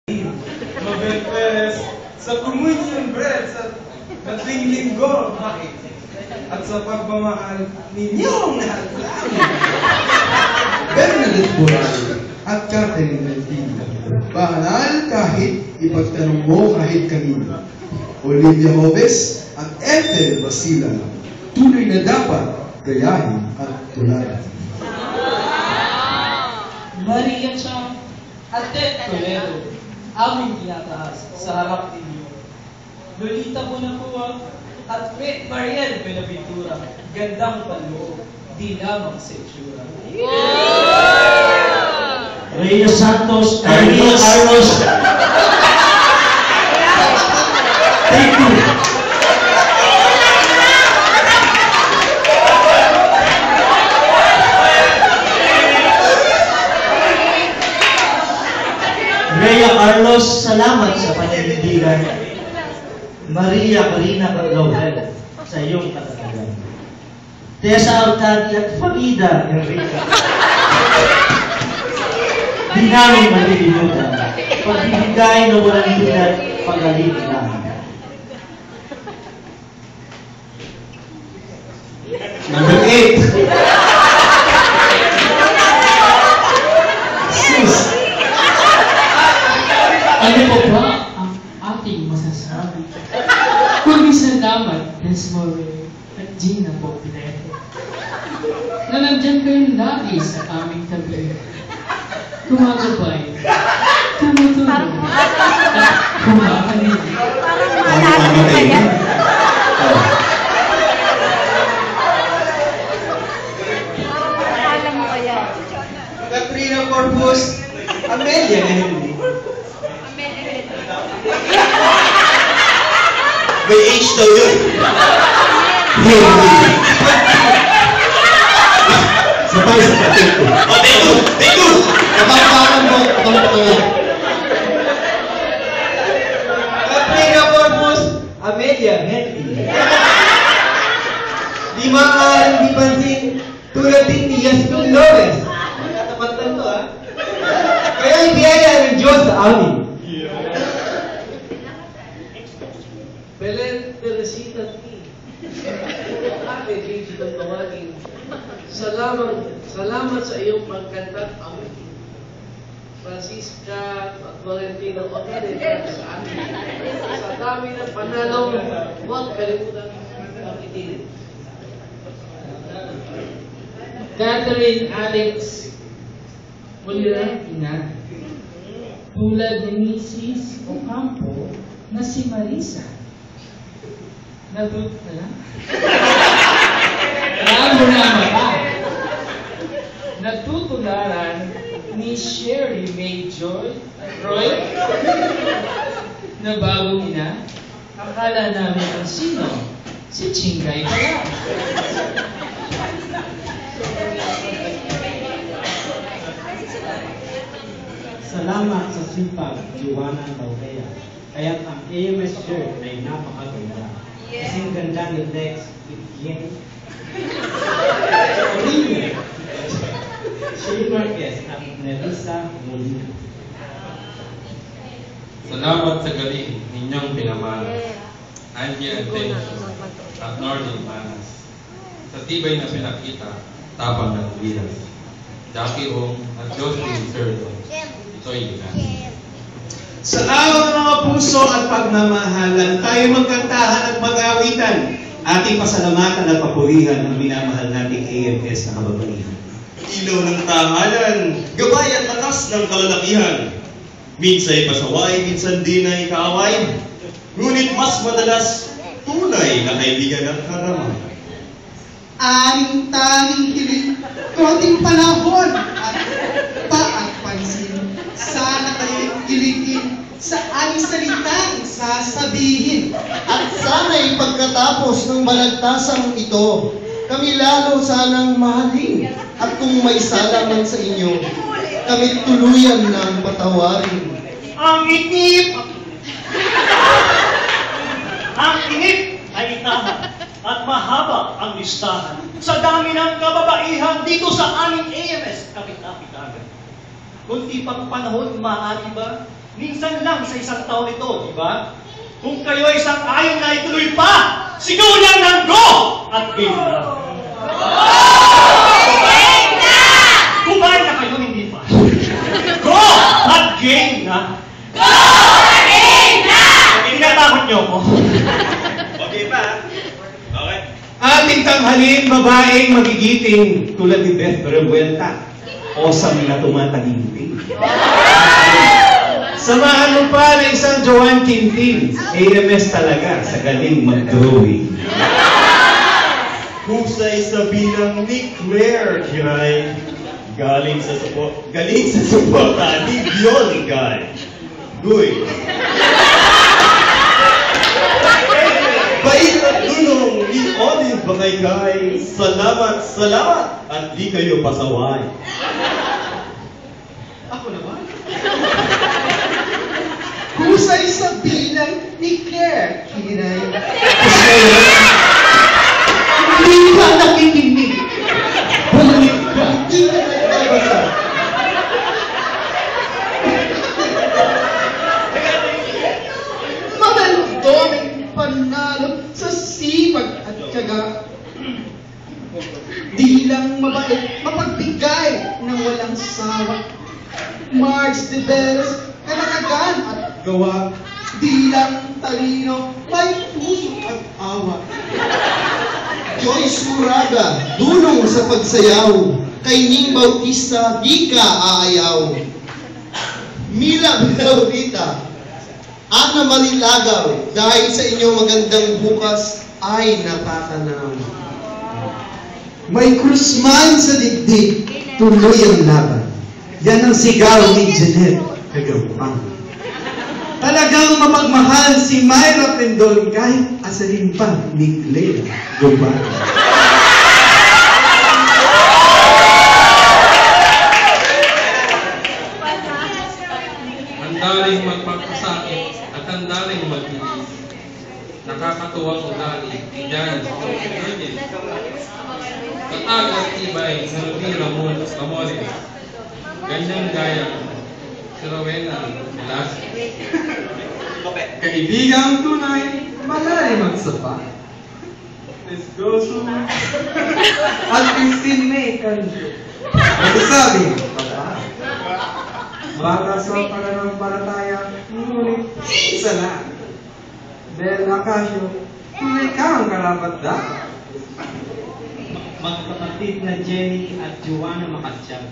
Mabentes sa communion bread sa dating linggo, at sa pagmamahal ninyong lahat sa amin. Bernadette Boral at Catherine Delfino. Banal kahit ipagtanong mo kahit kanino. Olivia Hoves at Ethel Basilan. Tunay na dapat gayahin at tularan. Maria Chang at Ted Toledo, aming tinataas sa harap ninyo. Lolita Bunakuwa at Mariel Benaventura, gandang panloob, di lamang sa itsura. Reyes Santos, Carlos. Thank you. Rhea Carlos, salamat sa paninindigan. Maria Marina Laurel, sa iyong katatagan. Tessa Alcadi at Farida Enrica. Di namin malilimutan. Pagbibigay na walang tulad, pagalit lang. Number 8. Sus. Ano po ba ang ating masasabi? Kundi salamat, Desmore at Gina po, Pinedo. Na nandyan kayo lagi sa aming tabi. Kumagabay, tumutulong, at kumakanin. Katrina Corpus, Amelia Henry. May age daw yun. Sabay sa patik ko. Oh, take two! Kapagpakan mo itong ito. Katrina Corpus, Amelia Henry. Di maaaring di pansin, tulad din ni Yasmin Lopez. Natapatan to, ha? Kaya ibiyaya ng Diyos sa amin. Belen Teresita T. Ate Gigi ng tawagin. Salamat sa iyong pagkanta at amin. Francisca at Valentina Otede sa amin. Sa dami ng panalong, huwag kalimutan ang itilin. Catherine Alex Molina, tulad ni Mrs. Ocampo na si Marisa. Lalo na mata. Natutularan ni Sherry May Joy Roy na bagong ina. Akala namin ang sino? Si Chingay pala. Salamat sa sipag, Joanna Laudea. Kaya't ang AMS shirt ay napakaganda. Kasing ganda ni Lex Yen. Olivia, Shane Marquez at Nelisa Molina. Salamat sa galing ninyong pinamalas. Angie Atencio at Norlin Manas. Sa tibay na pinakita, tapang ng bilas. Jackie Hong at Jocelyn Serdo. Ito'y Yunan. Sa araw ng mga puso at pagmamahalan, tayo magkantahan at mag-awitan. Ating pasalamatan at papurihan ang minamahal nating AMS na kababaihan. Ilaw ng tangalan, gabay at lakas ng kalalakihan. Minsa'y pasaway, minsan din ay kaaway. Ngunit mas madalas, tunay na kaibigan at karamay. Aming tanging hiling, konting panahon at pansin. Sana kayo'y kilingin sa aming salitang sasabihin. At sana'y pagkatapos ng balagtasang ito, kami lalo sanang mahalin. At kung may sala man sa inyo, kami tuluyan ng patawarin. Ang inip ay itahan at mahaba ang listahan. Sa dami ng kababaihan dito sa aming AMS kapit-kapitagan. Kunti pang panahon, maaari ba Minsan lang sa isang taon ito, di ba? Kung kayo ay isang ayon na ituloy pa, sigaw niyan ng go! At game na. Kumain na kayo, hindi pa. Go! At game na. Go! Game na! Hindi na takot niyo ako. Okay pa? Okay. Ating tanghalin, babaeng magigiting tulad ni Beth Revuelta. Osam na tumataginting. Samahan mo pa ng isang Joan Quintin. AMS talaga sa galing mag-drawing. Husay sa bilang ni Claire Kiray. Galing sa suporta ni Bion Guy. Guy. Bait at tulong ni Odin Bakaykay. Salamat, salamat. At di kayo pasaway. Ako naman. Husay sa bilang ni Claire Kiray. Hindi ka nakikinig. Bumalik ka. Hindi ka nagbabasa. Mamaldoming panalo sa sipag at tiyaga. Di lang mabait, mapagbigay ng walang sawa. Marge de Veras, kanakagan at gawa. Di lang talino, may puso at awa. Joyce Muraga, dulong sa pagsayaw. Kay Ning Bautista, di ka aayaw. Mila Bilaurita, Ana Malilagaw, dahil sa inyong magandang bukas ay napatanaw. May krus man sa dibdib, tuloy ang laban. Yan ang sigaw ni Jeanette Kagampang. Talagang mapagmahal si Myra Pendol kahit asalin pa ni Clea Gumban. Ang daling magpapasakit at ang daling magbilis. Nakakatuwang ugali, yan, virgin. Tatag at tibay na lumira Amores. Ganyang gaya, si Rowena Velasquez. Kaibigang tunay, malalim ang sapa. Let's go soon. At Christine May Canjo. Nagsasabi, Papa, baka sa pananampalataya, ngunit isa lang. Bel Acacio, tunay ka ang karapat dapat. Magkapatid na Jenny at Joanna Makatyag,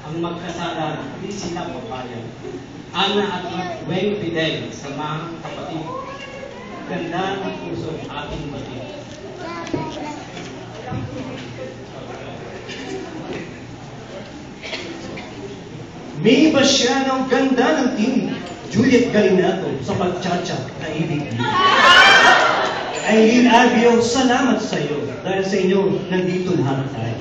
ang magkasala di sila papayag. Ana at Weng Fidel, samahang kapatid. Ganda ng puso ating batid. May iba siya ng ganda ng team. Juliet Galinato sa pagtsatsa na ibig niya. Aileen Albio, salamat sa iyo. Dahil sa inyo, nandito lahat tayo.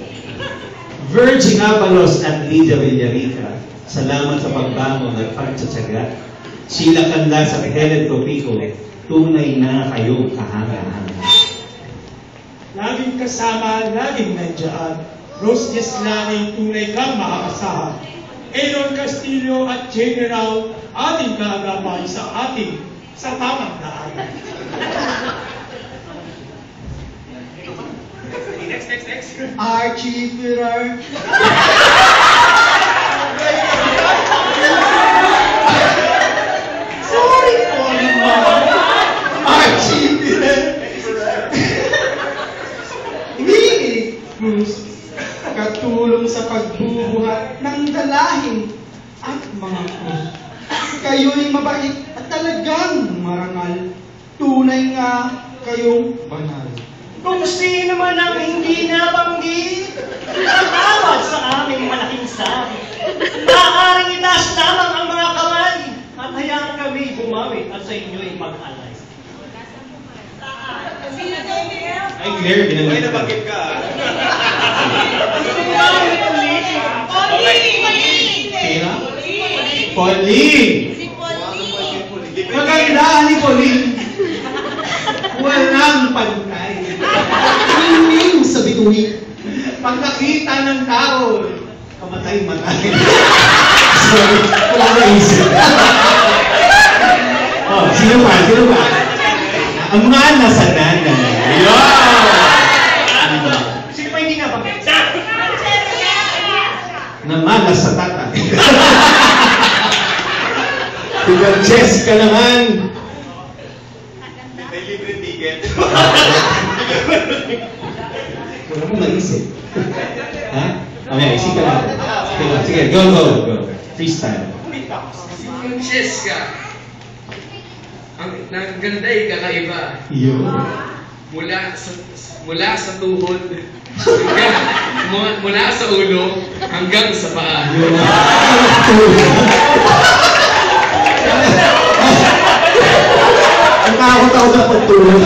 Virgin Abalos at Lydia Villarica, salamat sa pagbangon at pagtsatsaga. Sheila Canlas at Helen Topico, tunay na kayong kahanga-hanga. Laging kasama, laging nandiyan. Rose Yeslani, tunay kang makakasahan. Aaron Castillo at General, ating kaagapay sa tamang daan. Next. Archie Ferrer. Sorry po naman. Archie Ferrer. Mini Cruz. Katulong sa pagbubuhat ng dalahin at mga krus. Kayo'y mabait at talagang marangal. Tunay nga kayong banal. Kung sino man ang hindi nabanggit, nakawad sa aming malaking sabi. Maaaring itaas lamang ang mga kamay at hayaan kami bumawi at sa inyo'y mag-alay. Ay, Claire, binanggit ka. ka. Pauline! Maganda ni Pauline. Walang pantay. Ning sa bituin. Pag nakita ng tao, kamatay-matay. Sorry, wala na isip. Sino pa? Ang mana sa nanay. Sino pa hindi na ba? Namana sa tatay. Si Francesca naman. May libre ticket. Wala mo maisip. Ha? Okay, isip ka lang. Sige, go. Freestyle. Si Francesca, ang ganda'y kakaiba. Yun. Mula sa tuhod, mula sa ulo, hanggang sa paa. Ang takot sa pagtulog.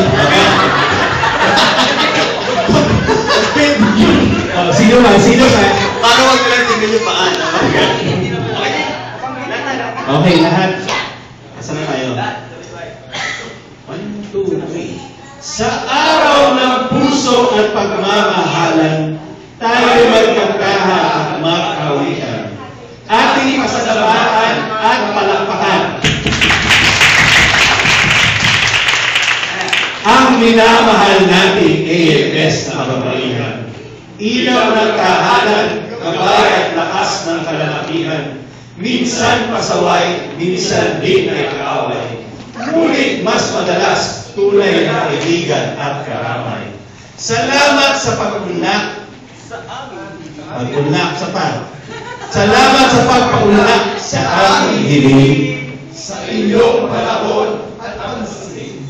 Sino ba? Para wag lang tingnan yung paan. Okay, lahat. Asa na tayo? 1, 2, 3. Sa araw ng puso at pagmamahalan, tayo magkakaha at magkawian. Ating pasalamatan at palakpakan ang minamahal nating AFS na kababaihan. Ilaw ng tahanan, gabay at lakas ng kalalakihan. Minsan pasaway, minsan din ay kaaway. Ngunit mas madalas, tunay na kaibigan at karamay. Salamat sa pag-unlak. Pag-unlak sa pag. Salamat sa pagpaunlak sa aming hiling. Sa inyong panahon at pansin.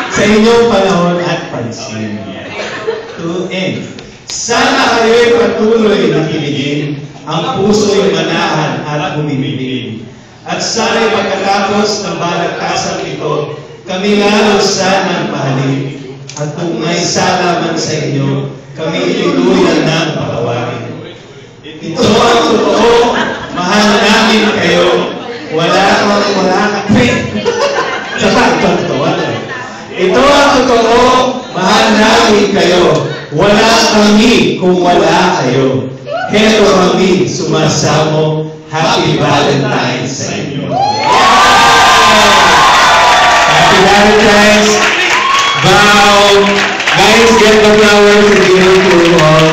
Sa inyong panahon at pansin. To end. Sana kayo'y patuloy na kiligin, ang puso'y manahan at humimiling. At sana'y pagkatapos ng balagtasan ito, kami lalo sanang mahalin. At kung may sala man sa inyo, kami tuluyan ng patawarin. Ito ang totoo, mahal namin kayo. Wala ka. Ito ang totoo, mahal namin kayo. Wala kami kung wala kayo. Heto kami, sumasamo. Happy Valentine's sa inyo. Happy Valentine's. Bow. Guys, get the flowers and give it to all.